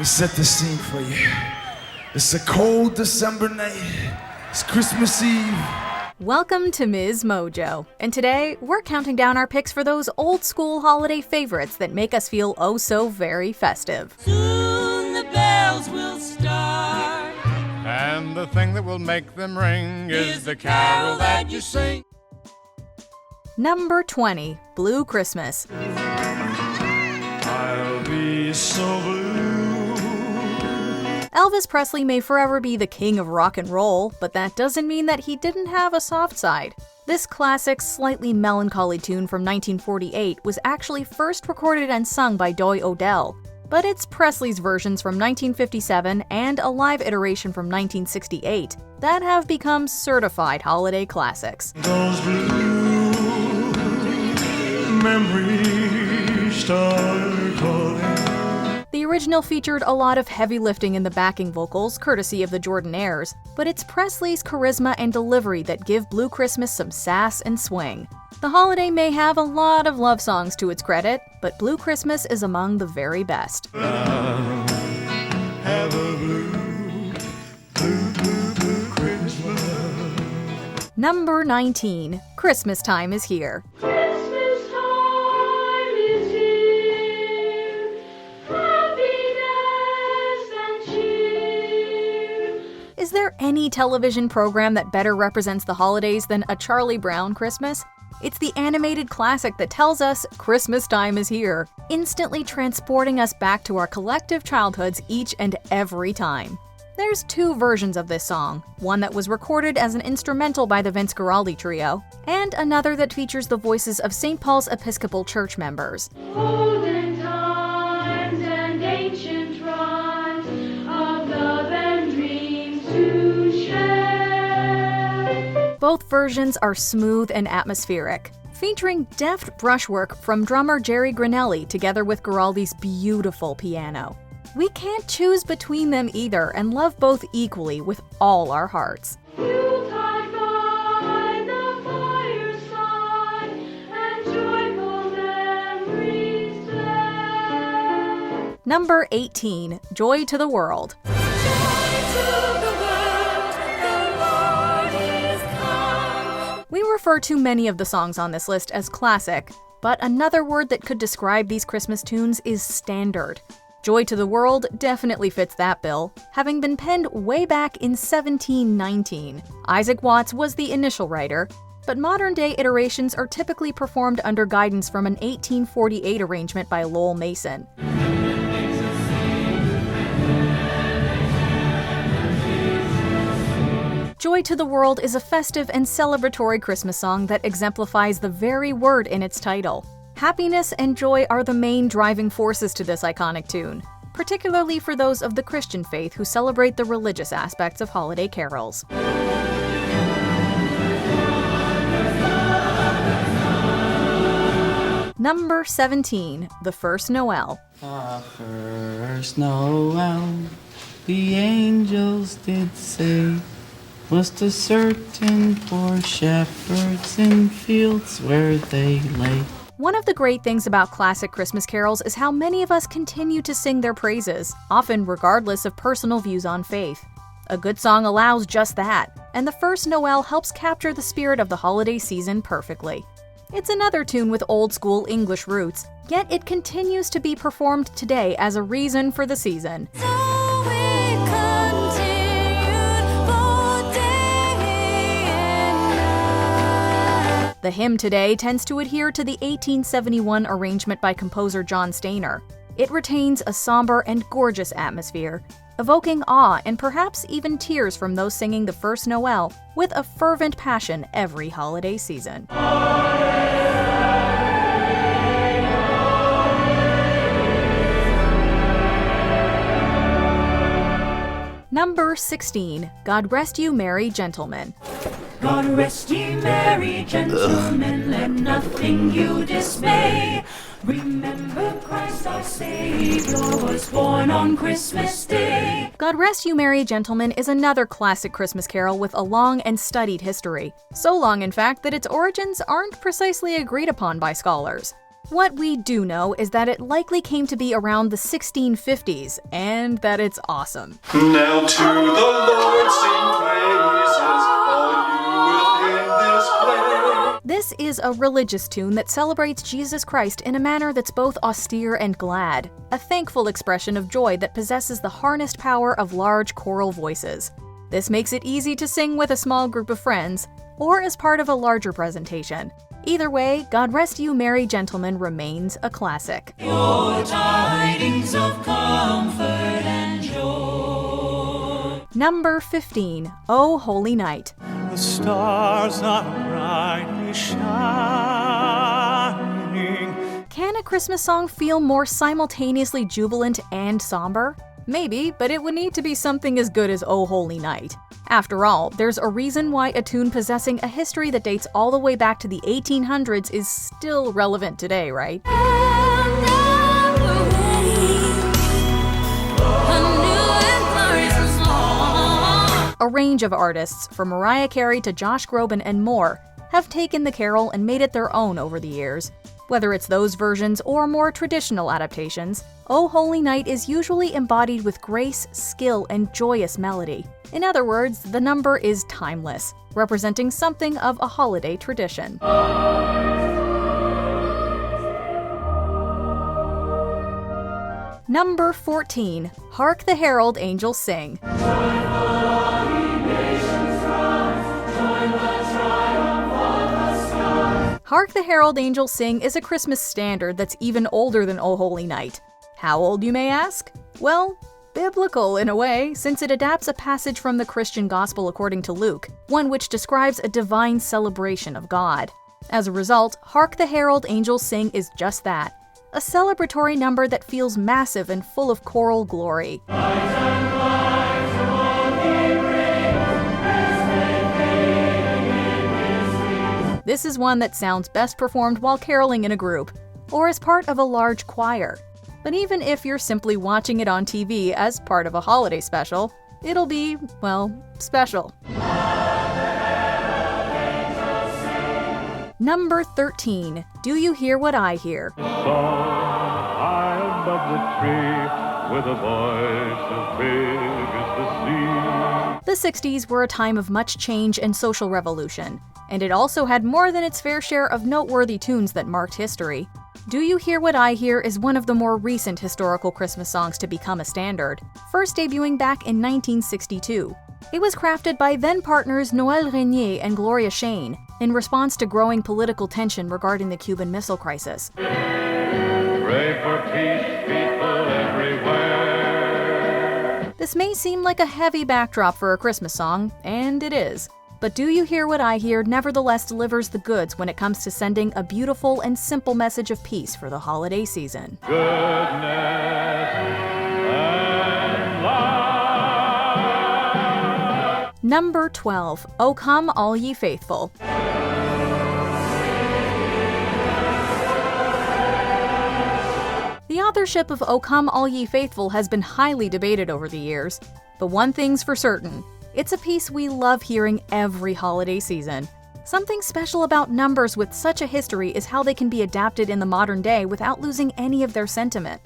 me set the scene for you. It's a cold December night. It's Christmas Eve. Welcome to MsMojo, and today we're counting down our picks for those old school holiday favorites that make us feel oh so very festive. Soon the bells will start, and the thing that will make them ring is the carol that you sing. Number 20, Blue Christmas. I'll be so blue. Elvis Presley may forever be the king of rock and roll, but that doesn't mean that he didn't have a soft side. This classic, slightly melancholy tune from 1948 was actually first recorded and sung by Doy Odell, but it's Presley's versions from 1957 and a live iteration from 1968 that have become certified holiday classics. Those blue memories start calling. The original featured a lot of heavy lifting in the backing vocals, courtesy of the Jordanaires, but it's Presley's charisma and delivery that give Blue Christmas some sass and swing. The holiday may have a lot of love songs to its credit, but Blue Christmas is among the very best. Have a blue Christmas. Number 19, Christmas Time is Here. Is there any television program that better represents the holidays than A Charlie Brown Christmas? It's the animated classic that tells us Christmas time is here, instantly transporting us back to our collective childhoods each and every time. There's two versions of this song, one that was recorded as an instrumental by the Vince Guaraldi Trio, and another that features the voices of St. Paul's Episcopal Church members. Olden times and ancient rhymes of love and dreams to share. Both versions are smooth and atmospheric, featuring deft brushwork from drummer Jerry Granelli together with Guaraldi's beautiful piano. We can't choose between them either and love both equally with all our hearts. Yuletide by the fireside and joyful memories there. Number 18, Joy to the World. We refer to many of the songs on this list as classic, but another word that could describe these Christmas tunes is standard. Joy to the World definitely fits that bill, having been penned way back in 1719. Isaac Watts was the initial writer, but modern-day iterations are typically performed under guidance from an 1848 arrangement by Lowell Mason. Joy to the World is a festive and celebratory Christmas song that exemplifies the very word in its title. Happiness and joy are the main driving forces to this iconic tune, particularly for those of the Christian faith who celebrate the religious aspects of holiday carols. Number 17, The First Noel. First Noel, the angels did say, was to certain poor shepherds in fields where they lay. One of the great things about classic Christmas carols is how many of us continue to sing their praises, often regardless of personal views on faith. A good song allows just that, and The First Noel helps capture the spirit of the holiday season perfectly. It's another tune with old-school English roots, yet it continues to be performed today as a reason for the season. The hymn today tends to adhere to the 1871 arrangement by composer John Stainer. It retains a somber and gorgeous atmosphere, evoking awe and perhaps even tears from those singing The First Noel with a fervent passion every holiday season. Number 16, God Rest You Merry Gentlemen. God rest ye merry gentlemen, let nothing you dismay. Remember Christ our Savior was born on Christmas Day. God Rest You Merry Gentlemen is another classic Christmas carol with a long and studied history. So long, in fact, that its origins aren't precisely agreed upon by scholars. What we do know is that it likely came to be around the 1650s, and that it's awesome. Now to the Lord sing praises, all you within this place. This is a religious tune that celebrates Jesus Christ in a manner that's both austere and glad, a thankful expression of joy that possesses the harnessed power of large choral voices. This makes it easy to sing with a small group of friends, or as part of a larger presentation. Either way, God Rest You Merry Gentlemen remains a classic. Your tidings of comfort and joy. Number 15, O Holy Night. The stars are brightly shining. Can a Christmas song feel more simultaneously jubilant and somber? Maybe, but it would need to be something as good as O Holy Night. After all, there's a reason why a tune possessing a history that dates all the way back to the 1800s is still relevant today, right? A range of artists, from Mariah Carey to Josh Groban and more, have taken the carol and made it their own over the years. Whether it's those versions or more traditional adaptations, O Holy Night is usually embodied with grace, skill, and joyous melody. In other words, the number is timeless, representing something of a holiday tradition. Number 14, Hark the Herald Angels Sing. Hark the Herald Angels Sing is a Christmas standard that's even older than O Holy Night. How old, you may ask? Well, biblical in a way, since it adapts a passage from the Christian Gospel according to Luke, one which describes a divine celebration of God. As a result, Hark the Herald Angels Sing is just that, a celebratory number that feels massive and full of choral glory. This is one that sounds best performed while caroling in a group, or as part of a large choir. But even if you're simply watching it on TV as part of a holiday special, it'll be, well, special. Number 13, Do You Hear What I Hear? High above the tree, with a voice as big as the sea. The 60s were a time of much change and social revolution, and it also had more than its fair share of noteworthy tunes that marked history. Do You Hear What I Hear is one of the more recent historical Christmas songs to become a standard, first debuting back in 1962. It was crafted by then-partners Noel Reindeer and Gloria Shane in response to growing political tension regarding the Cuban Missile Crisis. Pray for peace, people everywhere. This may seem like a heavy backdrop for a Christmas song, and it is. But Do You Hear What I Hear nevertheless delivers the goods when it comes to sending a beautiful and simple message of peace for the holiday season. Goodness and love. Number 12, O Come All Ye Faithful. The authorship of O Come All Ye Faithful has been highly debated over the years, but one thing's for certain. It's a piece we love hearing every holiday season. Something special about numbers with such a history is how they can be adapted in the modern day without losing any of their sentiment.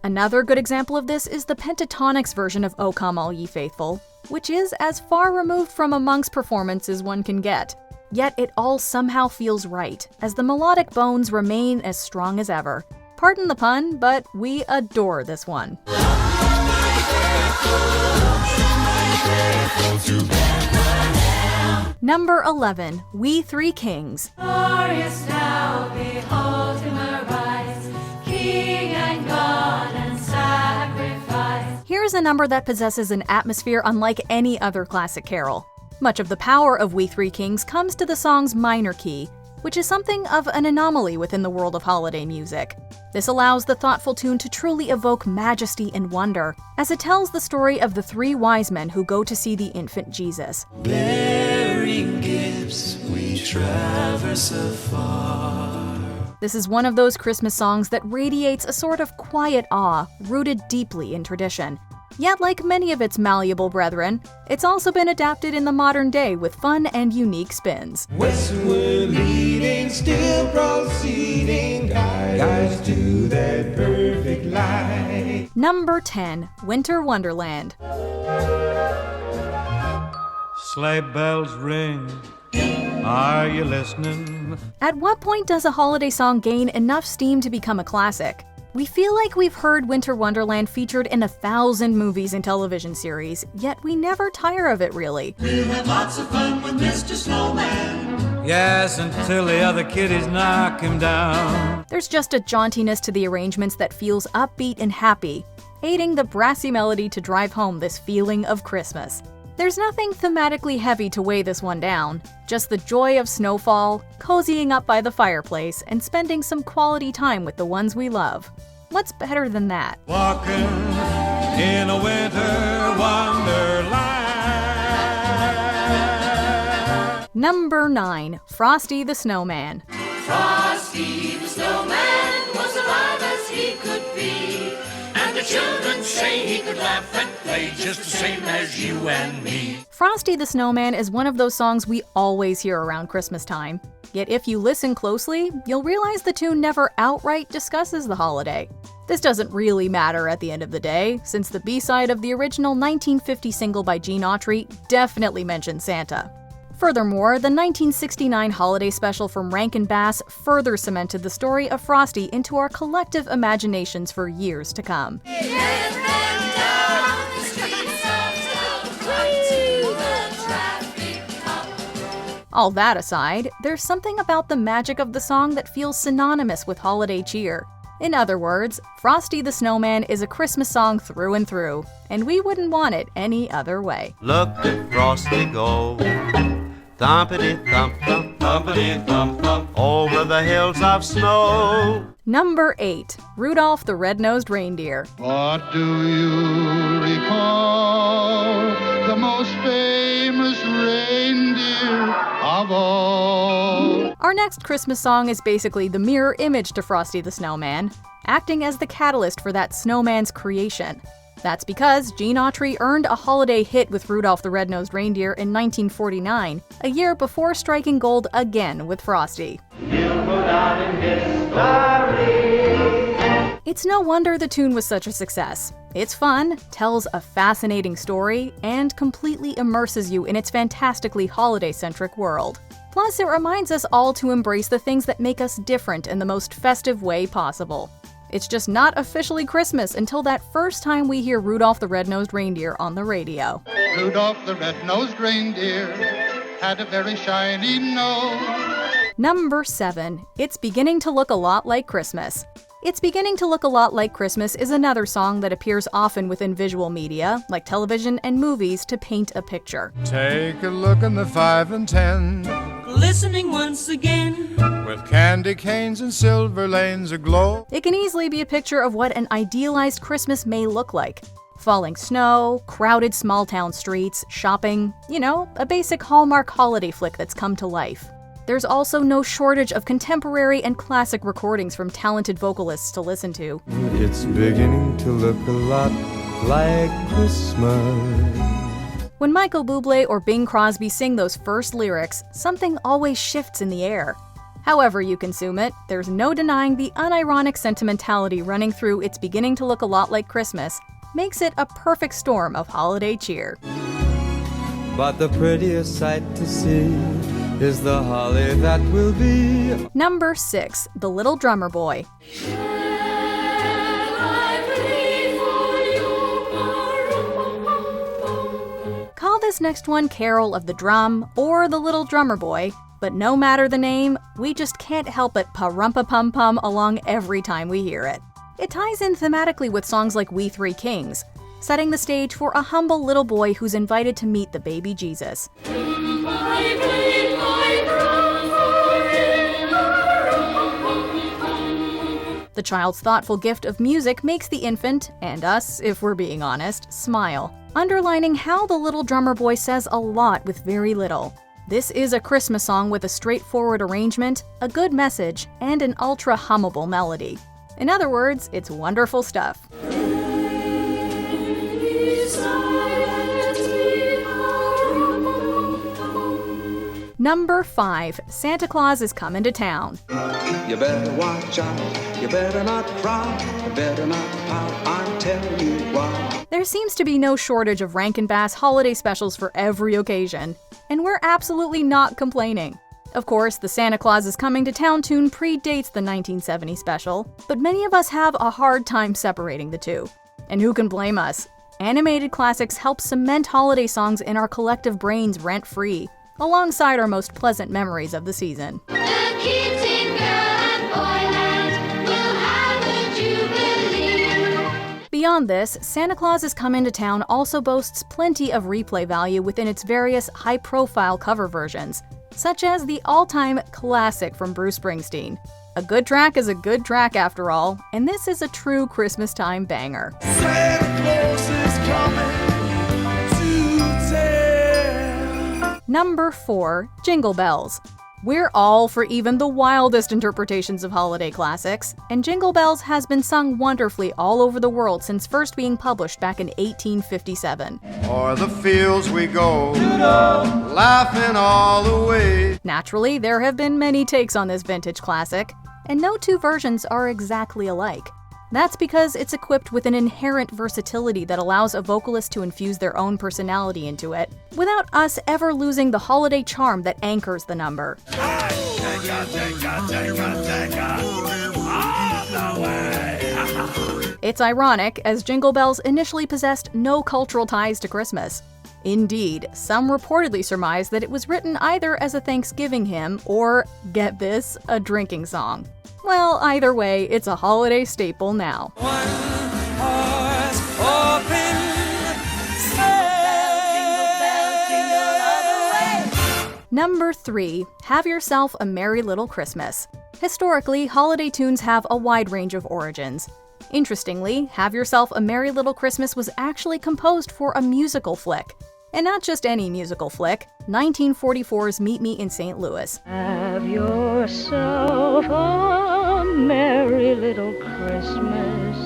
Another good example of this is the Pentatonix version of O Come All Ye Faithful, which is as far removed from a monk's performance as one can get. Yet it all somehow feels right, as the melodic bones remain as strong as ever. Pardon the pun, but we adore this one. Number 11, We Three Kings. Glorious now, behold him arise, King and God and sacrifice. Here's a number that possesses an atmosphere unlike any other classic carol. Much of the power of We Three Kings comes to the song's minor key, which is something of an anomaly within the world of holiday music. This allows the thoughtful tune to truly evoke majesty and wonder, as it tells the story of the three wise men who go to see the infant Jesus. Bearing gifts, we traverse afar. This is one of those Christmas songs that radiates a sort of quiet awe, rooted deeply in tradition. Yet, like many of its malleable brethren, it's also been adapted in the modern day with fun and unique spins. Westward leading, still proceeding, guides to that perfect light. Number 10. Winter Wonderland. Sleigh bells ring, are you listening? At what point does a holiday song gain enough steam to become a classic? We feel like we've heard Winter Wonderland featured in 1,000 movies and television series, yet we never tire of it really. We'll have lots of fun with Mr. Snowman. Yes, until the other kiddies knock him down. There's just a jauntiness to the arrangements that feels upbeat and happy, aiding the brassy melody to drive home this feeling of Christmas. There's nothing thematically heavy to weigh this one down, just the joy of snowfall, cozying up by the fireplace, and spending some quality time with the ones we love. What's better than that? Walking in a winter wonderland. Number 9. Frosty the Snowman. Frosty the Snowman was alive as he could be, and the children say he could laugh and play just the same as you and me. Frosty the Snowman is one of those songs we always hear around Christmas time. Yet if you listen closely, you'll realize the tune never outright discusses the holiday. This doesn't really matter at the end of the day, since the B-side of the original 1950 single by Gene Autry definitely mentions Santa. Furthermore, the 1969 holiday special from Rankin Bass further cemented the story of Frosty into our collective imaginations for years to come. All that aside, there's something about the magic of the song that feels synonymous with holiday cheer. In other words, Frosty the Snowman is a Christmas song through and through, and we wouldn't want it any other way. Look at Frosty go, thumpity-thump-thump, thumpity-thump-thump, over the hills of snow. Number 8. Rudolph the Red-Nosed Reindeer. What do you recall? The most famous reindeer of all. Our next Christmas song is basically the mirror image to Frosty the Snowman, acting as the catalyst for that snowman's creation. That's because Gene Autry earned a holiday hit with Rudolph the Red-Nosed Reindeer in 1949, a year before striking gold again with Frosty. It's no wonder the tune was such a success. It's fun, tells a fascinating story, and completely immerses you in its fantastically holiday-centric world. Plus, it reminds us all to embrace the things that make us different in the most festive way possible. It's just not officially Christmas until that first time we hear Rudolph the Red-Nosed Reindeer on the radio. Rudolph the red-nosed reindeer had a very shiny nose. Number 7. It's Beginning to Look a Lot Like Christmas. It's Beginning to Look a Lot Like Christmas is another song that appears often within visual media, like television and movies, to paint a picture. Take a look in the 5 and 10, Listening once again, with candy canes and silver lanes aglow. It can easily be a picture of what an idealized Christmas may look like. Falling snow, crowded small-town streets, shopping, a basic Hallmark holiday flick that's come to life. There's also no shortage of contemporary and classic recordings from talented vocalists to listen to. It's beginning to look a lot like Christmas. When Michael Bublé or Bing Crosby sing those first lyrics, something always shifts in the air. However you consume it, there's no denying the unironic sentimentality running through It's Beginning to Look a Lot Like Christmas makes it a perfect storm of holiday cheer. But the prettiest sight to see is the holly that will be. Number 6. The Little Drummer Boy. Call this next one Carol of the Drum or The Little Drummer Boy, but no matter the name, we just can't help but pa-rumpa-pum-pum along every time we hear it. It ties in thematically with songs like We Three Kings, setting the stage for a humble little boy who's invited to meet the baby Jesus. The child's thoughtful gift of music makes the infant, and us, if we're being honest, smile, underlining how the Little Drummer Boy says a lot with very little. This is a Christmas song with a straightforward arrangement, a good message, and an ultra-hummable melody. In other words, it's wonderful stuff. Number 5. Santa Claus is Coming to Town. You better watch out, you better not cry, you better not pout, I'm telling you why. There seems to be no shortage of Rankin Bass holiday specials for every occasion, and we're absolutely not complaining. Of course, the Santa Claus is Coming to Town tune predates the 1970 special, but many of us have a hard time separating the two. And who can blame us? Animated classics help cement holiday songs in our collective brains rent-free, alongside our most pleasant memories of the season. The kids in Girl and Boyland will have a jubilee. Beyond this, Santa Claus is Coming to Town also boasts plenty of replay value within its various high-profile cover versions, such as the all-time classic from Bruce Springsteen. A good track is a good track after all, and this is a true Christmas time banger. Santa Claus is coming to town. Number 4. Jingle Bells. We're all for even the wildest interpretations of holiday classics, and Jingle Bells has been sung wonderfully all over the world since first being published back in 1857. O'er the fields we go, laughing all the way. Naturally, there have been many takes on this vintage classic, and no two versions are exactly alike. That's because it's equipped with an inherent versatility that allows a vocalist to infuse their own personality into it, without us ever losing the holiday charm that anchors the number. It's ironic, as Jingle Bells initially possessed no cultural ties to Christmas. Indeed, some reportedly surmise that it was written either as a Thanksgiving hymn or, get this, a drinking song. Well, either way, it's a holiday staple now. Number 3. Have Yourself a Merry Little Christmas. Historically, holiday tunes have a wide range of origins. Interestingly, Have Yourself a Merry Little Christmas was actually composed for a musical flick. And not just any musical flick, 1944's Meet Me in St. Louis. Have yourself a merry little Christmas.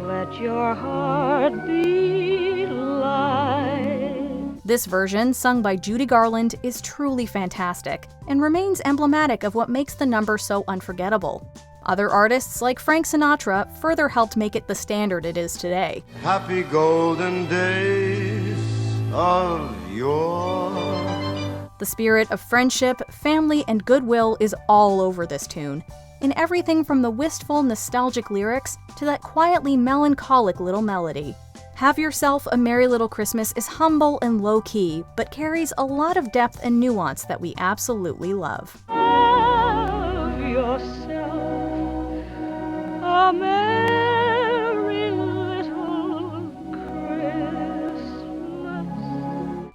Let your heart be light. This version, sung by Judy Garland, is truly fantastic and remains emblematic of what makes the number so unforgettable. Other artists like Frank Sinatra further helped make it the standard it is today. Happy golden days of yore. The spirit of friendship, family, and goodwill is all over this tune, in everything from the wistful, nostalgic lyrics to that quietly melancholic little melody. Have Yourself a Merry Little Christmas is humble and low-key, but carries a lot of depth and nuance that we absolutely love. Have yourself a merry little Christmas.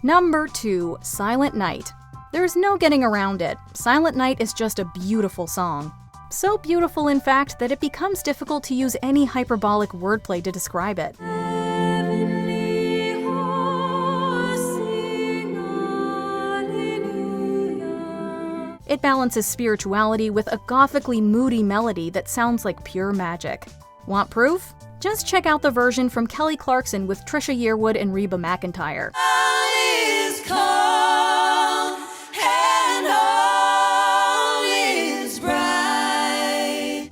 Number 2. Silent Night. There's no getting around it. Silent Night is just a beautiful song. So beautiful, in fact, that it becomes difficult to use any hyperbolic wordplay to describe it. It balances spirituality with a gothically moody melody that sounds like pure magic. Want proof? Just check out the version from Kelly Clarkson with Trisha Yearwood and Reba McEntire.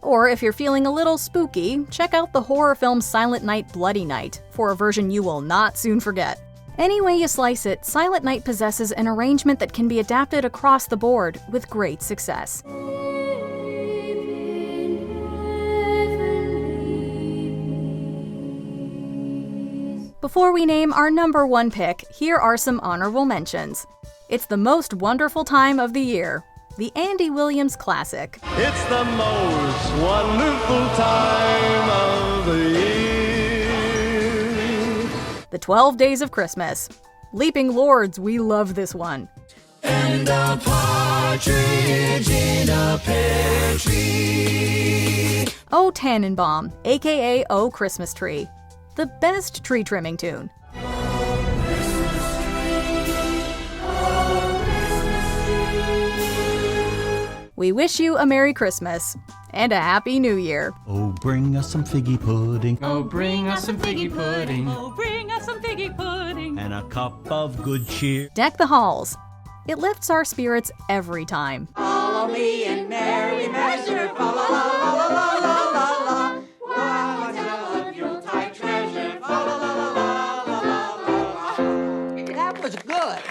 Or if you're feeling a little spooky, check out the horror film Silent Night, Bloody Night for a version you will not soon forget. Any way you slice it, Silent Night possesses an arrangement that can be adapted across the board with great success. Before we name our number 1 pick, here are some honorable mentions. It's the most wonderful time of the year, the Andy Williams classic. It's the most wonderful time of the year. The 12 Days of Christmas. Leaping Lords, we love this one. And a partridge in a pear tree. O Tannenbaum, aka O Christmas Tree. The best tree trimming tune. We wish you a Merry Christmas and a Happy New Year. Oh, bring us some figgy pudding. Oh, bring us some figgy pudding. Oh, bring us some figgy pudding. And a cup of good cheer. Deck the halls. It lifts our spirits every time. Follow me in merry measure, fa la la la la la la la. While I tell of Yuletide treasure, fa la la la la la la. That was good.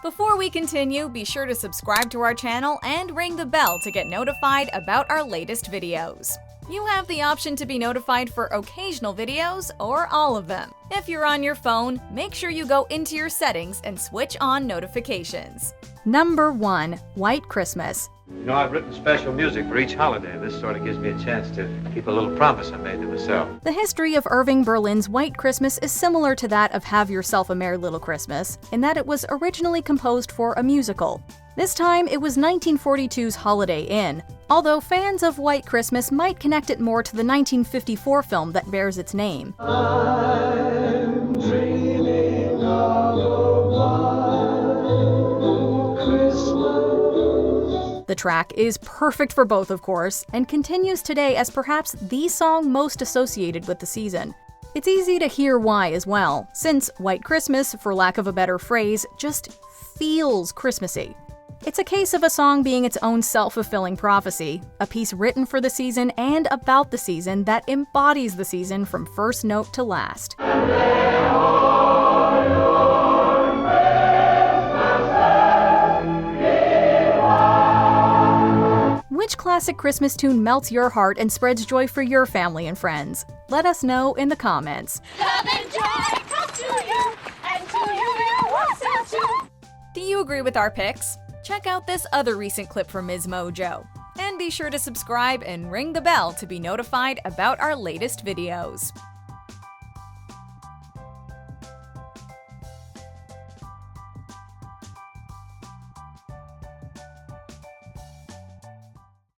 Before we continue, be sure to subscribe to our channel and ring the bell to get notified about our latest videos. You have the option to be notified for occasional videos or all of them. If you're on your phone, make sure you go into your settings and switch on notifications. Number 1. White Christmas. You know, I've written special music for each holiday. This sort of gives me a chance to keep a little promise I made to myself. The history of Irving Berlin's White Christmas is similar to that of Have Yourself a Merry Little Christmas, in that it was originally composed for a musical. This time, it was 1942's Holiday Inn, although fans of White Christmas might connect it more to the 1954 film that bears its name. I'm dreaming of a white Christmas. The track is perfect for both, of course, and continues today as perhaps the song most associated with the season. It's easy to hear why as well, since White Christmas, for lack of a better phrase, just feels Christmassy. It's a case of a song being its own self-fulfilling prophecy, a piece written for the season and about the season that embodies the season from first note to last. Which classic Christmas tune melts your heart and spreads joy for your family and friends? Let us know in the comments. Love and joy come to you, and to you also too. Do you agree with our picks? Check out this other recent clip from MsMojo. And be sure to subscribe and ring the bell to be notified about our latest videos.